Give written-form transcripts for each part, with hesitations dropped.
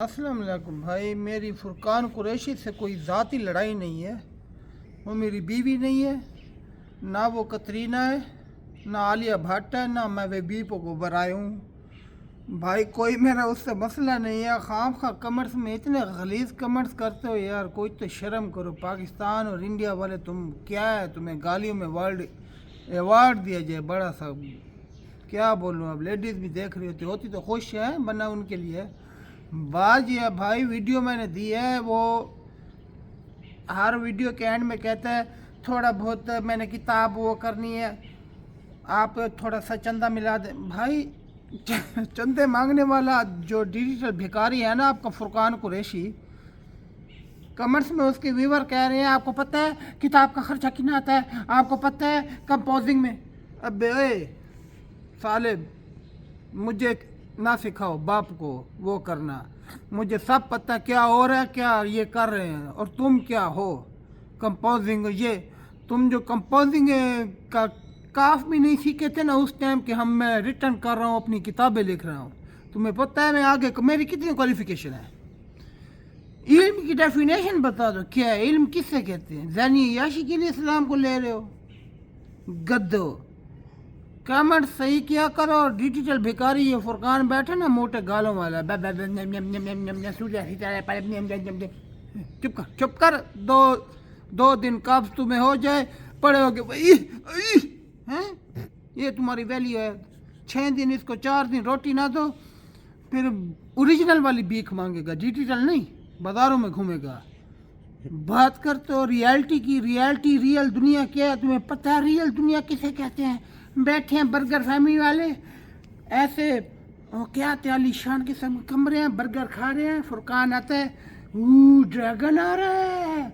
السلام علیکم بھائی، میری فرقان قریشی سے کوئی ذاتی لڑائی نہیں ہے. وہ میری بیوی نہیں ہے، نہ وہ کترینہ ہے، نہ عالیہ بھٹ ہے، نہ میں وہ بیپو کو برائے ہوں. بھائی کوئی میرا اس سے مسئلہ نہیں ہے. خام خواہ کمنٹس میں اتنے غلیظ کمنٹس کرتے ہو یار، کوئی تو شرم کرو. پاکستان اور انڈیا والے تم کیا ہے، تمہیں گالیوں میں ورلڈ ایوارڈ دیا جائے بڑا سا. کیا بولوں، اب لیڈیز بھی دیکھ رہی ہوتی تو خوش ہیں، ورنہ ان کے لیے بات یہ ہے. بھائی ویڈیو میں نے دی ہے، وہ ہر ویڈیو کے اینڈ میں کہتا ہے تھوڑا بہت میں نے کتاب وہ کرنی ہے، آپ تھوڑا سا چندہ ملا دیں. بھائی چندے مانگنے والا جو ڈیجیٹل بھکاری ہے نا آپ کا فرقان قریشی، کمنٹس میں اس کے ویور کہہ رہے ہیں آپ کو پتہ ہے کتاب کا خرچہ کتنا آتا ہے، آپ کو پتہ ہے کمپوزنگ میں. اب صالب مجھے نہ سکھاؤ باپ کو وہ کرنا، مجھے سب پتہ کیا ہو رہا ہے، کیا یہ کر رہے ہیں. اور تم کیا ہو کمپوزنگ، یہ تم جو کمپوزنگ کا کاف بھی نہیں سیکھے تھے نا اس ٹائم کہ میں ریٹرن کر رہا ہوں، اپنی کتابیں لکھ رہا ہوں. تمہیں پتہ ہے میں آگے میری کتنی کوالیفیکیشن ہے. علم کی ڈیفینیشن بتا دو کیا ہے، علم کس سے کہتے ہیں؟ ذہنی عیاشی کے لیے اسلام کو لے رہے ہو گدو. کمنٹ صحیح کیا کرو. اور ڈیجیٹل بھکاری یہ فرقان بیٹھے نا موٹے گالوں والا، چپ کر. دو دن قبض تمہیں ہو جائے پڑے ہو گے یہ تمہاری ویلیو ہے. 6 دن اس کو 4 دن روٹی نہ دو پھر اوریجنل والی بھیک مانگے گا، ڈیجیٹل نہیں. بازاروں میں گھومے گا. بات کرتے ہو ریالٹی کی. ریالٹی ریئل دنیا کیا ہے تمہیں پتہ ہے؟ ریئل دنیا کسے کہتے ہیں؟ بیٹھے ہیں برگر فیملی والے ایسے کیا عالی شان کے سب کمرے ہیں، برگر کھا رہے ہیں. فرقان آتا ہے ڈریگن آ رہا ہے،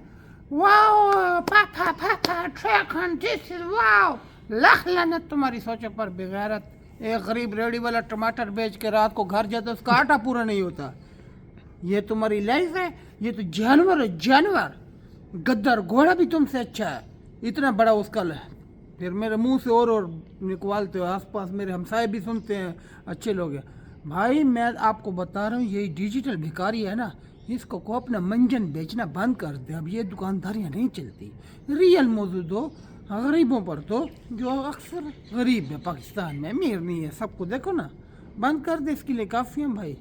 واو پاپا پاپا ڈریگن دس از واو. لاکھ لعنت تمہاری سوچوں پر بغیرت. ایک غریب ریڑھی والا ٹماٹر بیچ کے رات کو گھر جاتا اس کا آٹا پورا نہیں ہوتا. یہ تمہاری لائف ہے؟ یہ تو جانور ہے جانور. گدر گھوڑا بھی تم سے اچھا ہے. اتنا بڑا اس کا پھر میرے منہ سے اور نکوالتے ہو. آس پاس میرے ہمسائے بھی سنتے ہیں، اچھے لوگ ہیں. بھائی میں آپ کو بتا رہا ہوں یہی ڈیجیٹل بھکاری ہے نا، اس کو اپنا منجن بیچنا بند کر دے. اب یہ دکانداریاں نہیں چلتی. ریئل موضوع دو غریبوں پر، تو جو اکثر غریب ہے پاکستان میں، امیر نہیں ہے. سب کو دیکھو نا، بند کر دے. اس کے لیے کافی ہیں بھائی.